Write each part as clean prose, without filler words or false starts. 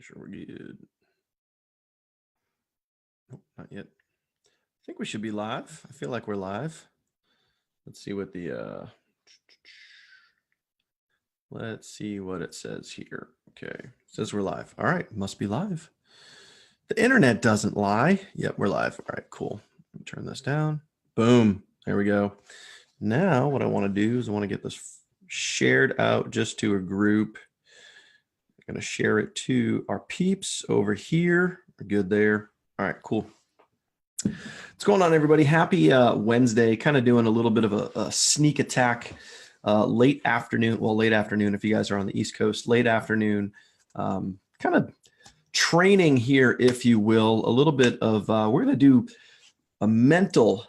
sure we're good. Oh, not yet. I think we should be live. I feel like we're live. Let's see what the let's see what it says here. Okay, it says we're live. All right, must be live. The internet doesn't lie. Yep, we're live. All right, cool. Let me turn this down. Boom. There we go. Now what I want to do is I want to get this shared out just to a group. I'm going to share it to our peeps over here. We're good there. All right, cool. What's going on, everybody? Happy Wednesday. Kind of doing a little bit of a sneak attack late afternoon. Well, late afternoon if you guys are on the East Coast. Late afternoon. Kind of training here, if you will. A little bit of we're going to do a mental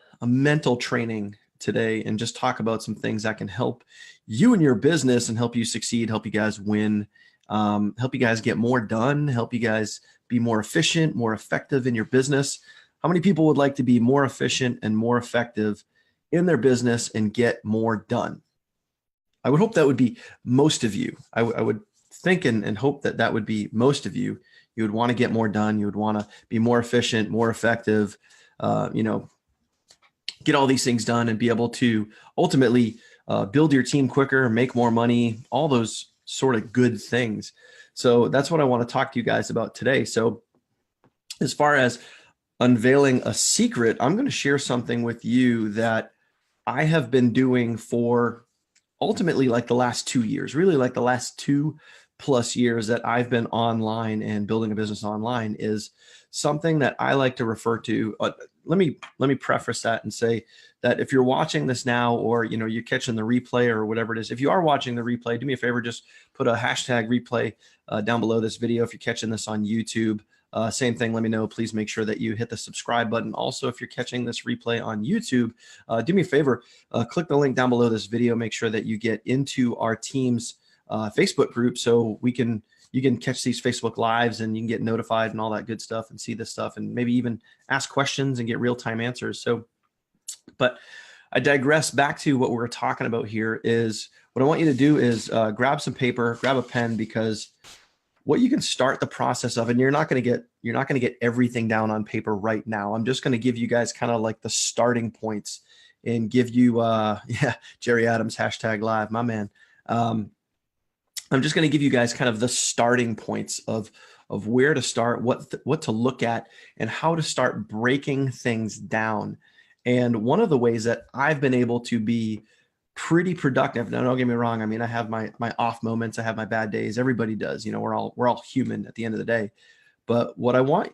training today and just talk about some things that can help you and your business and help you succeed, help you guys win, help you guys get more done, help you guys be more efficient, more effective in your business. How many people would like to be more efficient and more effective in their business and get more done? I would hope that would be most of you. I would think and hope that that would be most of you. You would want to get more done. You would want to be more efficient, more effective, get all these things done and be able to ultimately build your team quicker, make more money, all those sort of good things. So that's what I want to talk to you guys about today. So as far as unveiling a secret, I'm going to share something with you that I have been doing for ultimately like the last 2 years, really like the last 2+ years that I've been online and building a business online is something that I like to refer to. Let me preface that and say that if you're watching this now, or you're catching the replay or whatever it is, if you are watching the replay, do me a favor, just put a hashtag replay down below this video. If you're catching this on YouTube, same thing, let me know. Please make sure that you hit the subscribe button. Also, if you're catching this replay on YouTube, do me a favor, click the link down below this video. Make sure that you get into our team's Facebook group so you can catch these Facebook lives and you can get notified and all that good stuff and see this stuff and maybe even ask questions and get real-time answers. But I digress. Back to what we're talking about here is what I want you to do is grab some paper, grab a pen, because what you can start the process of, and you're not going to get everything down on paper right now. I'm just going to give you guys kind of like the starting points and give you, Jerry Adams, hashtag live, my man. I'm just going to give you guys kind of the starting points of where to start, what to look at, and how to start breaking things down. And one of the ways that I've been able to be pretty productive. Now, don't get me wrong. I mean, I have my off moments. I have my bad days. Everybody does. We're all human at the end of the day. But what I want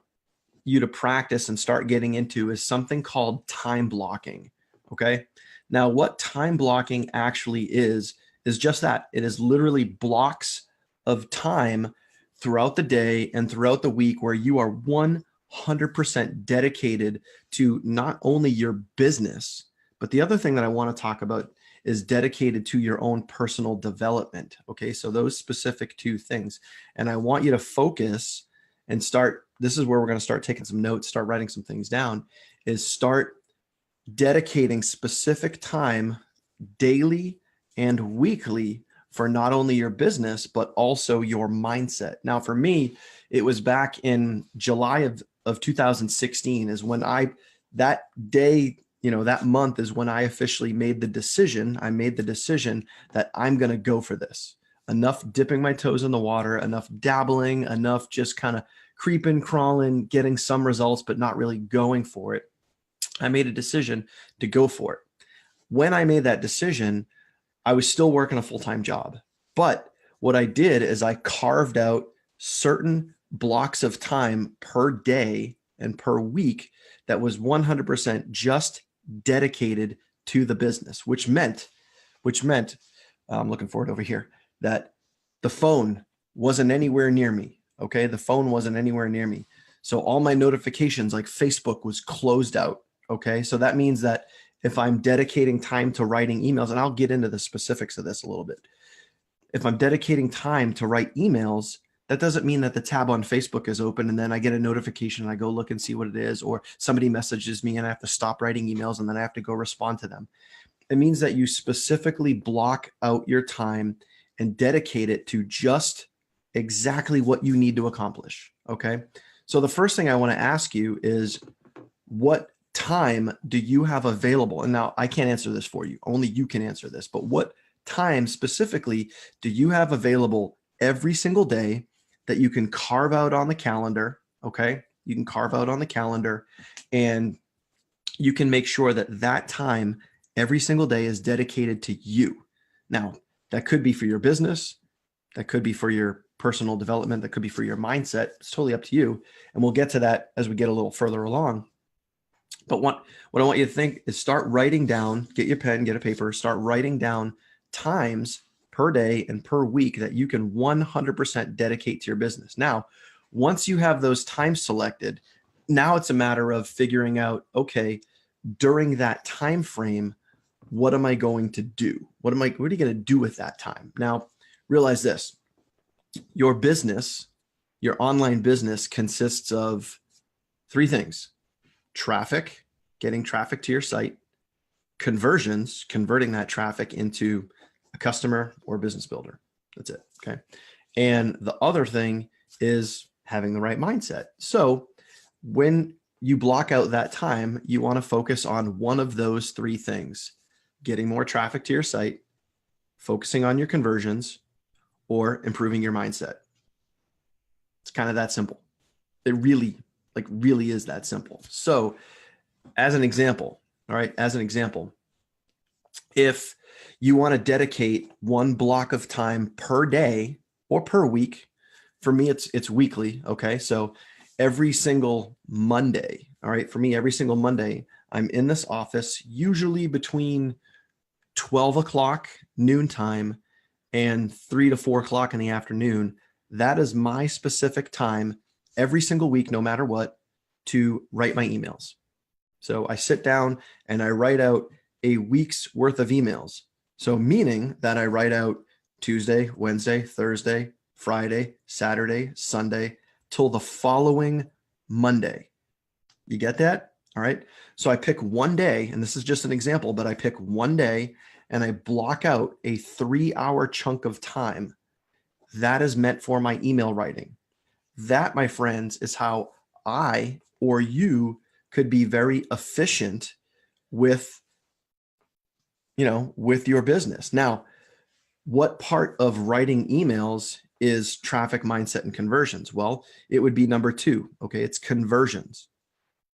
you to practice and start getting into is something called time blocking. Okay. Now, what time blocking actually is just that. It is literally blocks of time throughout the day and throughout the week where you are 100% dedicated to not only your business, but the other thing that I want to talk about is dedicated to your own personal development. Okay, so those specific two things. And I want you to focus and start, this is where we're going to start taking some notes, start writing some things down, is start dedicating specific time daily and weekly for not only your business, but also your mindset. Now, for me, it was back in July of 2016 is when that day, that month is when I officially made the decision. I made the decision that I'm going to go for this. Enough dipping my toes in the water, enough dabbling, enough just kind of creeping, crawling, getting some results, but not really going for it. I made a decision to go for it. When I made that decision, I was still working a full-time job. But what I did is I carved out certain blocks of time per day and per week that was 100% just dedicated to the business, which meant I'm looking forward over here, that the phone wasn't anywhere near me. Okay. The phone wasn't anywhere near me. So all my notifications like Facebook was closed out. Okay. So that means that if I'm dedicating time to writing emails, and I'll get into the specifics of this a little bit. If I'm dedicating time to write emails, that doesn't mean that the tab on Facebook is open and then I get a notification and I go look and see what it is, or somebody messages me and I have to stop writing emails and then I have to go respond to them. It means that you specifically block out your time and dedicate it to just exactly what you need to accomplish. Okay. So the first thing I want to ask you is, what time do you have available? And now I can't answer this for you. Only you can answer this. But what time specifically do you have available every single day that you can carve out on the calendar? Okay. You can carve out on the calendar, and you can make sure that that time every single day is dedicated to you. Now, that could be for your business. That could be for your personal development. That could be for your mindset. It's totally up to you. And we'll get to that as we get a little further along. But what I want you to think is, start writing down, get your pen, get a paper, start writing down times per day and per week that you can 100% dedicate to your business. Now, once you have those times selected, now it's a matter of figuring out, okay, during that time frame, what am I going to do? What are you going to do with that time? Now, realize this: your business, your online business, consists of three things: traffic, getting traffic to your site; conversions, converting that traffic into a customer or business builder. That's it. Okay. And the other thing is having the right mindset. So when you block out that time, you want to focus on one of those three things: getting more traffic to your site, focusing on your conversions, or improving your mindset. It's kind of that simple. It really is that simple. So as an example, all right, as an example, if you want to dedicate one block of time per day or per week, for me, it's weekly. Okay. So every single Monday, all right, for me, every single Monday, I'm in this office, usually between 12 o'clock noontime and 3 to 4 o'clock in the afternoon. That is my specific time every single week, no matter what, to write my emails. So I sit down and I write out a week's worth of emails. So meaning that I write out Tuesday, Wednesday, Thursday, Friday, Saturday, Sunday, till the following Monday. You get that? All right. So I pick one day, and this is just an example, but I pick one day and I block out a 3-hour chunk of time that is meant for my email writing. That, my friends, is how I or you could be very efficient with your business. Now, what part of writing emails is traffic, mindset, and conversions? Well, it would be number 2. Okay. It's conversions.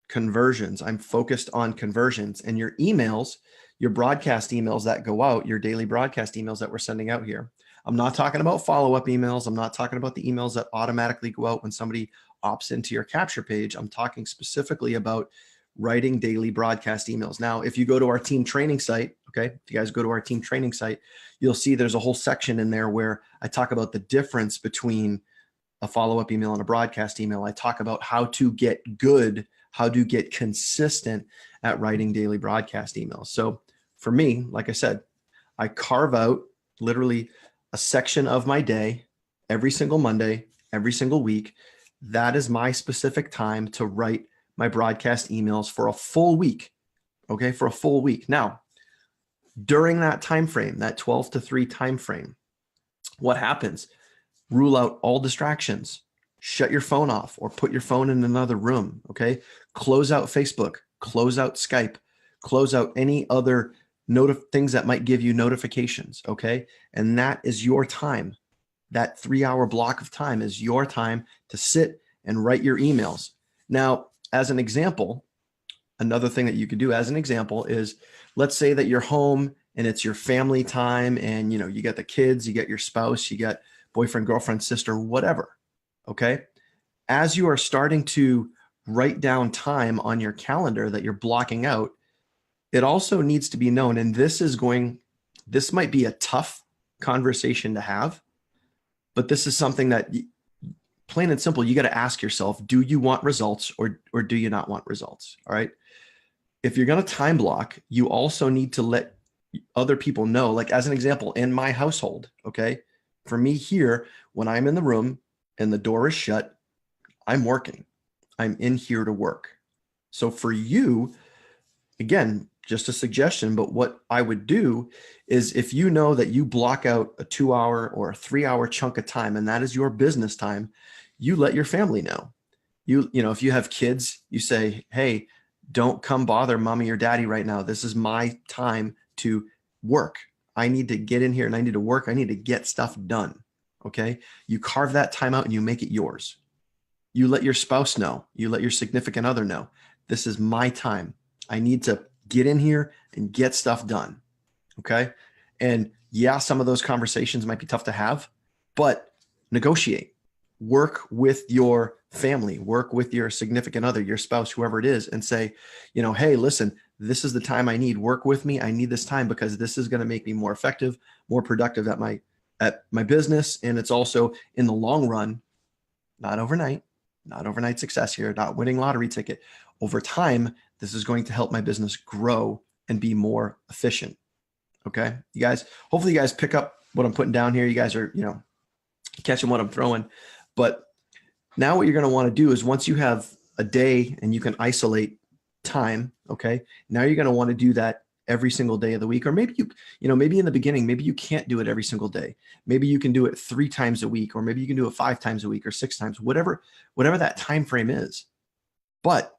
Conversions. I'm focused on conversions. And your emails, your broadcast emails that go out, your daily broadcast emails that we're sending out here. I'm not talking about follow-up emails. I'm not talking about the emails that automatically go out when somebody opts into your capture page. I'm talking specifically about writing daily broadcast emails. Now, if you go to our team training site, okay, if you guys go to our team training site, you'll see there's a whole section in there where I talk about the difference between a follow-up email and a broadcast email. I talk about how to get good, how to get consistent at writing daily broadcast emails. So for me, like I said, I carve out literally a section of my day every single Monday, every single week. That is my specific time to write my broadcast emails for a full week. Okay, for a full week. Now, during that time frame, that 12 to 3 time frame, what happens? Rule out all distractions. Shut your phone off or put your phone in another room. Okay, close out Facebook, close out Skype, close out any other things that might give you notifications. Okay, and that is your time. That 3-hour block of time is your time to sit and write your emails. Now, as an example, another thing that you could do as an example is, let's say that you're home and it's your family time, and you got the kids, you got your spouse, you got boyfriend, girlfriend, sister, whatever. Okay. As you are starting to write down time on your calendar that you're blocking out, it also needs to be known, and this might be a tough conversation to have, but this is something that, plain and simple, you got to ask yourself, do you want results or do you not want results? All right. If you're going to time block, you also need to let other people know, like as an example, in my household. Okay. For me here, when I'm in the room and the door is shut, I'm working. I'm in here to work. So for you, again, just a suggestion, but what I would do is if you know that you block out a 2 hour or a 3 hour chunk of time, and that is your business time, you let your family know. You know, if you have kids, you say, hey, don't come bother mommy or daddy right now. This is my time to work. I need to get in here and I need to work. I need to get stuff done. Okay. You carve that time out and you make it yours. You let your spouse know. You let your significant other know. This is my time. I need to get in here and get stuff done. Okay. And yeah, some of those conversations might be tough to have, but negotiate. Work with your family, work with your significant other, your spouse, whoever it is, and say, you know, hey, listen, this is the time I need. Work with me. I need this time because this is going to make me more effective, more productive at my business. And it's also in the long run, not overnight success here, not winning lottery ticket. Over time, this is going to help my business grow and be more efficient. Okay. You guys, hopefully you guys pick up what I'm putting down here. You guys are, you know, catching what I'm throwing. But now what you're going to want to do is once you have a day and you can isolate time, okay, now you're going to want to do that every single day of the week. Or maybe maybe in the beginning, maybe you can't do it every single day. Maybe you can do it 3 times a week, or maybe you can do it 5 times a week or 6 times, whatever that time frame is. But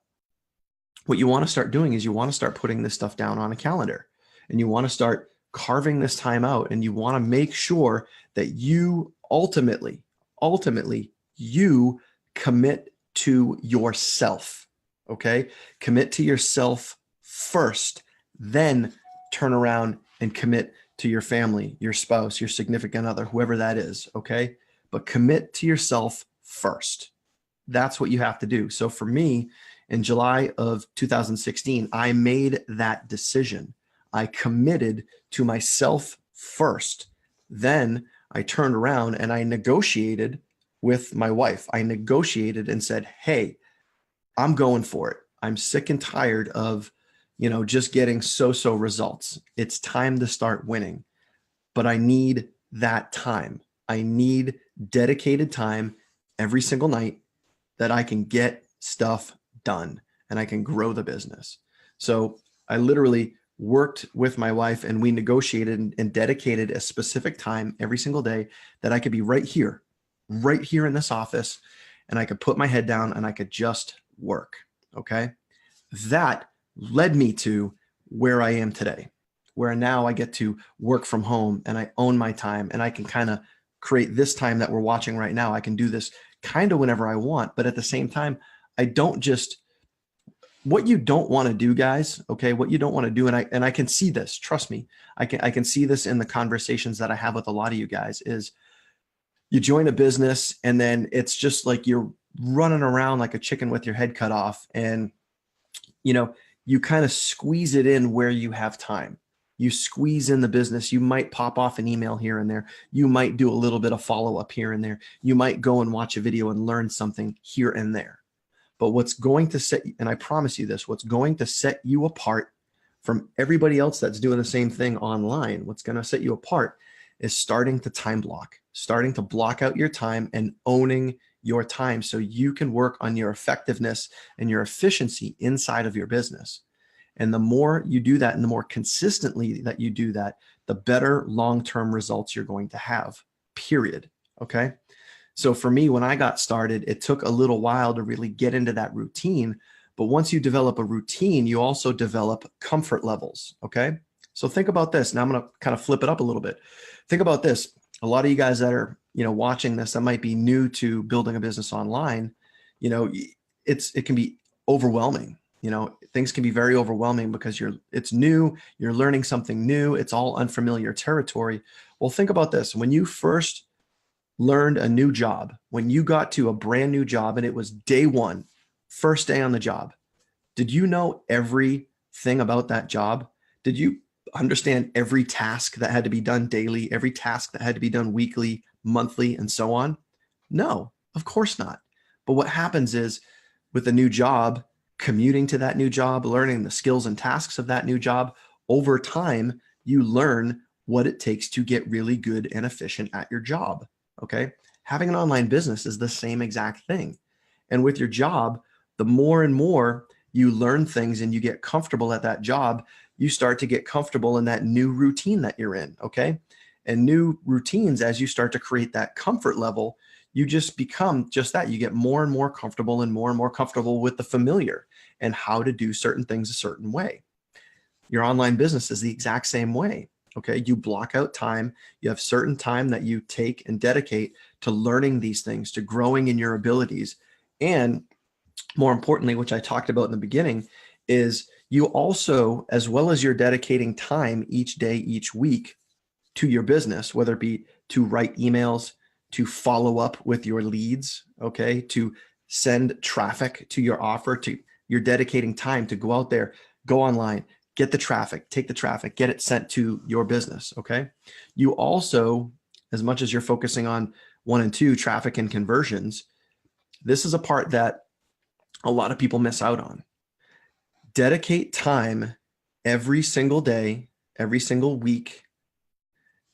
what you want to start doing is you want to start putting this stuff down on a calendar, and you want to start carving this time out, and you want to make sure that you ultimately you commit to yourself. Okay. Commit to yourself first, then turn around and commit to your family, your spouse, your significant other, whoever that is. Okay. But commit to yourself first. That's what you have to do. So for me, in July of 2016, I made that decision. I committed to myself first. Then I turned around and I negotiated with my wife. I negotiated and said, hey, I'm going for it. I'm sick and tired of, just getting so-so results. It's time to start winning, but I need that time. I need dedicated time every single night that I can get stuff done and I can grow the business. So I literally worked with my wife and we negotiated and dedicated a specific time every single day that I could be right here in this office, and I could put my head down and I could just work. Okay. That led me to where I am today, where now I get to work from home and I own my time and I can kind of create this time that we're watching right now. I can do this kind of whenever I want, but at the same time, I don't just, what you don't want to do, guys, okay, what you don't want to do, and I can see this, trust me, I can see this in the conversations that I have with a lot of you guys, is you join a business and then it's just like you're running around like a chicken with your head cut off, and you kind of squeeze it in where you have time. You squeeze in the business. You might pop off an email here and there. You might do a little bit of follow up here and there. You might go and watch a video and learn something here and there. But what's going to set, and I promise you this, what's going to set you apart from everybody else that's doing the same thing online, what's going to set you apart is starting to time block, starting to block out your time and owning your time so you can work on your effectiveness and your efficiency inside of your business. And the more you do that and the more consistently that you do that, the better long-term results you're going to have, period. Okay. So for me, when I got started, it took a little while to really get into that routine. But once you develop a routine, you also develop comfort levels. Okay. So think about this. Now I'm going to kind of flip it up a little bit. Think about this. A lot of you guys that are, watching this, that might be new to building a business online, it can be overwhelming. Things can be very overwhelming because it's new, you're learning something new. It's all unfamiliar territory. Well, think about this. When you first learned a new job, when you got to a brand new job and it was day one, first day on the job, did you know everything about that job? Did you understand every task that had to be done daily, every task that had to be done weekly, monthly, and so on? No, of course not. But what happens is with a new job, commuting to that new job, learning the skills and tasks of that new job, over time, you learn what it takes to get really good and efficient at your job. Okay. Having an online business is the same exact thing. And with your job, the more and more you learn things and you get comfortable at that job, you start to get comfortable in that new routine that you're in. Okay. And new routines, as you start to create that comfort level, you just become just that. You get more and more comfortable with the familiar and how to do certain things a certain way. Your online business is the exact same way. Okay. You block out time. You have certain time that you take and dedicate to learning these things, to growing in your abilities. And more importantly, which I talked about in the beginning, is you also, as well as you're dedicating time each day, each week to your business, whether it be to write emails, to follow up with your leads, okay, to send traffic to your offer, you're dedicating time to go out there, go online, get the traffic, take the traffic, get it sent to your business, okay? You also, as much as you're focusing on 1 and 2, traffic and conversions, this is a part that a lot of people miss out on. Dedicate time every single day, every single week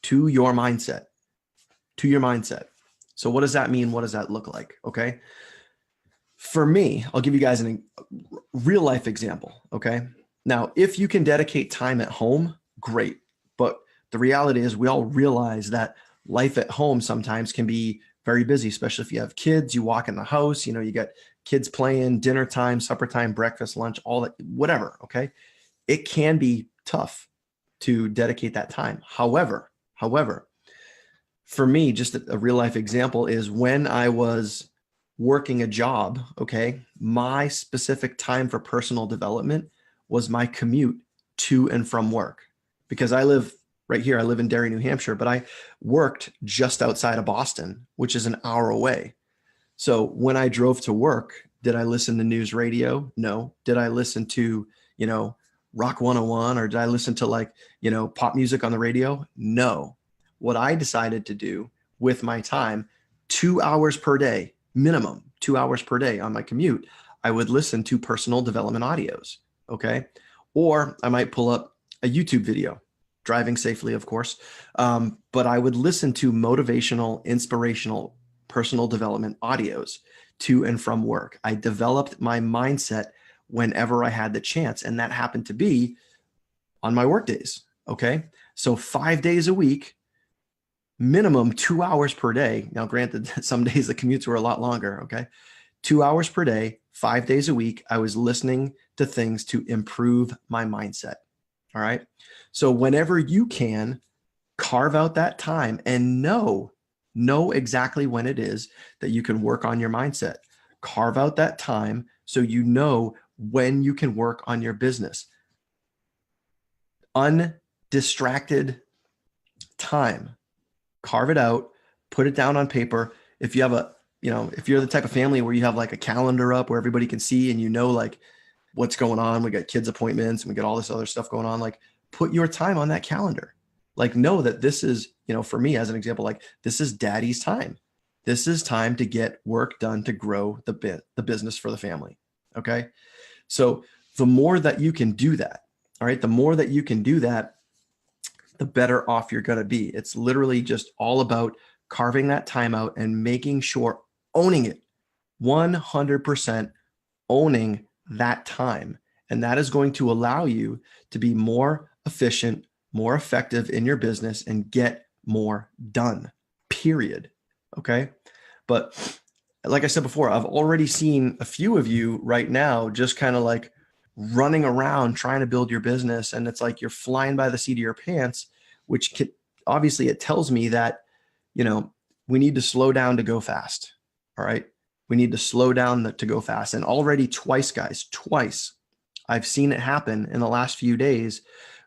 to your mindset, So what does that mean? What does that look like? Okay. For me, I'll give you guys a real life example. Okay. Now, if you can dedicate time at home, great. But the reality is we all realize that life at home sometimes can be very busy, especially if you have kids, you walk in the house, you got kids playing, dinner time, supper time, breakfast, lunch, all that, whatever. Okay. It can be tough to dedicate that time. However, for me, just a real life example is when I was working a job, okay, my specific time for personal development was my commute to and from work, because I live right here. I live in Derry, New Hampshire, but I worked just outside of Boston, which is an hour away. So when I drove to work, did I listen to news radio? No. Did I listen to, Rock 101, or did I listen to pop music on the radio? No. What I decided to do with my time, 2 hours per day, minimum 2 hours per day on my commute, I would listen to personal development audios. Okay. Or I might pull up a YouTube video, driving safely, of course. But I would listen to motivational, inspirational, personal development audios to and from work. I developed my mindset whenever I had the chance. And that happened to be on my work days. Okay. So 5 days a week, minimum 2 hours per day. Now, granted, some days the commutes were a lot longer. Okay. 2 hours per day, 5 days a week, I was listening to things to improve my mindset. All right. So whenever you can, carve out that time and know exactly when it is that you can work on your mindset. Carve out that time so you know when you can work on your business. Undistracted time. Carve it out, put it down on paper. If you have if you're the type of family where you have like a calendar up where everybody can see and what's going on, we got kids appointments and we got all this other stuff going on, put your time on that calendar. Know that this is, for me as an example, this is daddy's time. This is time to get work done to grow the business for the family. Okay. So the more that you can do that, all right, the more that you can do that, the better off you're going to be. It's literally just all about carving that time out and making sure, owning it, 100% owning that time. And that is going to allow you to be more efficient, more effective in your business and get more done, period. Okay. But like I said before, I've already seen a few of you right now just kind of running around trying to build your business. And it's you're flying by the seat of your pants, which obviously it tells me that, we need to slow down to go fast. All right. We need to slow down to go fast. And already twice, I've seen it happen in the last few days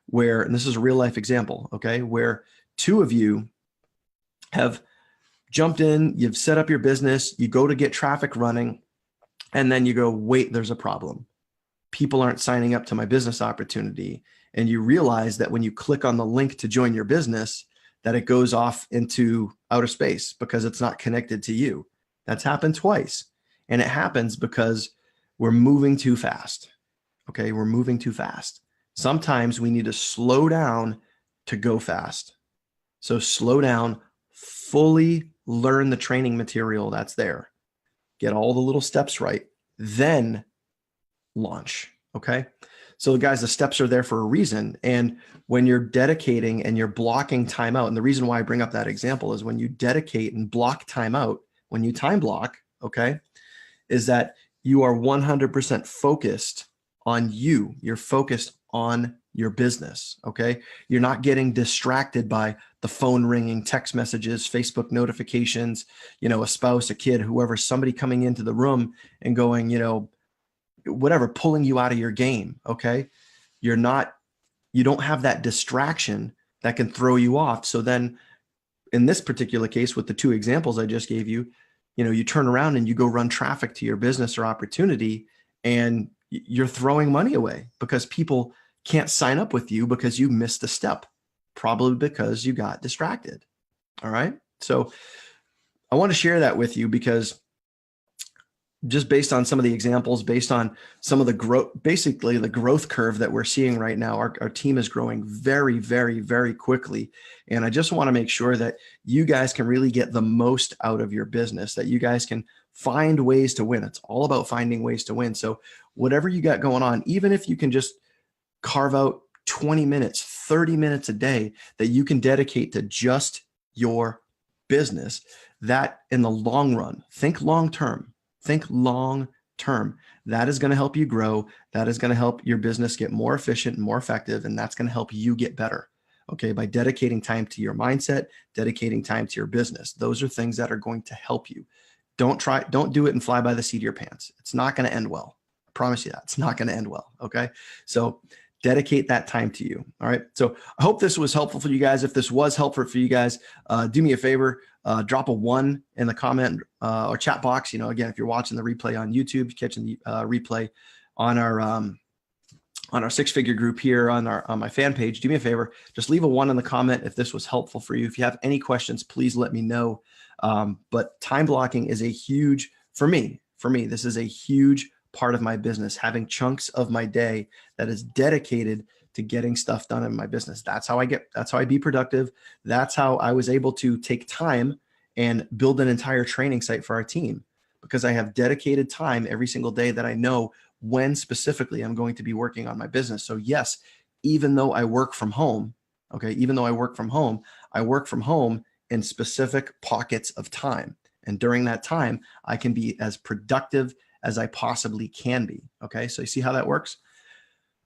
where, and this is a real life example, okay, where two of you have jumped in, you've set up your business, you go to get traffic running, and then you go, wait, there's a problem. People aren't signing up to my business opportunity. And you realize that when you click on the link to join your business, that it goes off into outer space because it's not connected to you. That's happened twice. And it happens because we're moving too fast. Okay, we're moving too fast. Sometimes we need to slow down to go fast. So slow down, fully learn the training material that's there. Get all the little steps right, then launch. Okay. So guys, the steps are there for a reason. And when you're dedicating and you're blocking time out, and the reason why I bring up that example is when you dedicate and block time out, when you time block, okay, is that you are 100% focused on you. You're focused on your business, okay? You're not getting distracted by the phone ringing, text messages, Facebook notifications, a spouse, a kid, whoever, somebody coming into the room and going, whatever, pulling you out of your game, okay? You don't have that distraction that can throw you off. So then in this particular case, with the two examples I just gave you, you turn around and you go run traffic to your business or opportunity, and you're throwing money away because people can't sign up with you because you missed a step, probably because you got distracted. All right. So I want to share that with you because just based on some of the examples, based on some of the growth, basically the growth curve that we're seeing right now, our team is growing very, very, very quickly. And I just want to make sure that you guys can really get the most out of your business, that you guys can find ways to win. It's all about finding ways to win. So whatever you got going on, even if you can just carve out 20 minutes, 30 minutes a day that you can dedicate to just your business, that in the long run, think long term. Think long term. That is going to help you grow. That is going to help your business get more efficient and more effective. And that's going to help you get better. Okay. By dedicating time to your mindset, dedicating time to your business. Those are things that are going to help you. Don't do it and fly by the seat of your pants. It's not going to end well. I promise you that. It's not going to end well. Okay. So dedicate that time to you. All right. So I hope this was helpful for you guys. If this was helpful for you guys, do me a favor, drop a 1 in the comment or chat box. Again, if you're watching the replay on YouTube, catching the replay on our six-figure group here on my fan page, do me a favor, just leave a 1 in the comment if this was helpful for you. If you have any questions, please let me know. But time blocking is a huge, for me, this is a huge part of my business, having chunks of my day that is dedicated to getting stuff done in my business. That's how I be productive. That's how I was able to take time and build an entire training site for our team, because I have dedicated time every single day that I know when specifically I'm going to be working on my business. So yes, even though I work from home, I work from home in specific pockets of time. And during that time, I can be as productive as I possibly can be. Okay. So you see how that works?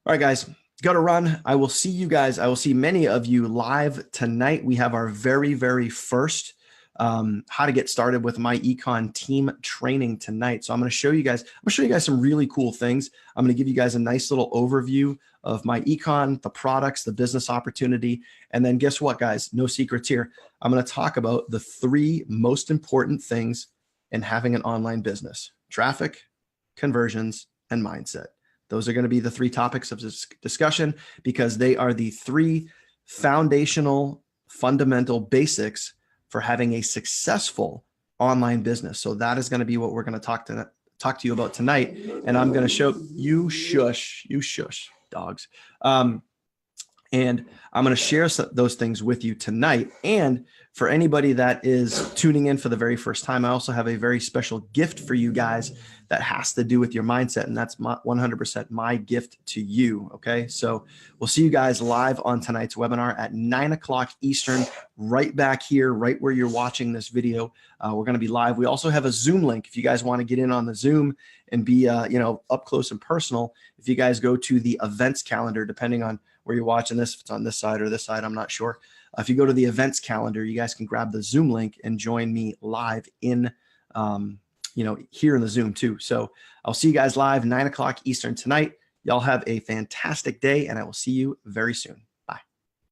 All right, guys, got to run. I will see you guys. I will see many of you live tonight. We have our very, very first how to get started with MyEcon team training tonight. So I'm going to show you guys some really cool things. I'm going to give you guys a nice little overview of MyEcon, the products, the business opportunity. And then guess what, guys? No secrets here. I'm going to talk about the 3 most important things in having an online business: traffic, conversions, and mindset. Those are going to be the 3 topics of this discussion, because they are the 3 foundational, fundamental basics for having a successful online business. So that is going to be what we're going to talk to you about tonight. And I'm going to show you shush, dogs. And I'm going to share those things with you tonight. And for anybody that is tuning in for the very first time, I also have a very special gift for you guys that has to do with your mindset. And that's 100% my gift to you. Okay. So we'll see you guys live on tonight's webinar at 9 o'clock Eastern, right back here, right where you're watching this video. We're going to be live. We also have a Zoom link. If you guys want to get in on the Zoom and be, up close and personal, if you guys go to the events calendar, depending on where you're watching this, if it's on this side or this side, I'm not sure. If you go to the events calendar, you guys can grab the Zoom link and join me live in, here in the Zoom too. So I'll see you guys live 9 o'clock Eastern tonight. Y'all have a fantastic day, and I will see you very soon.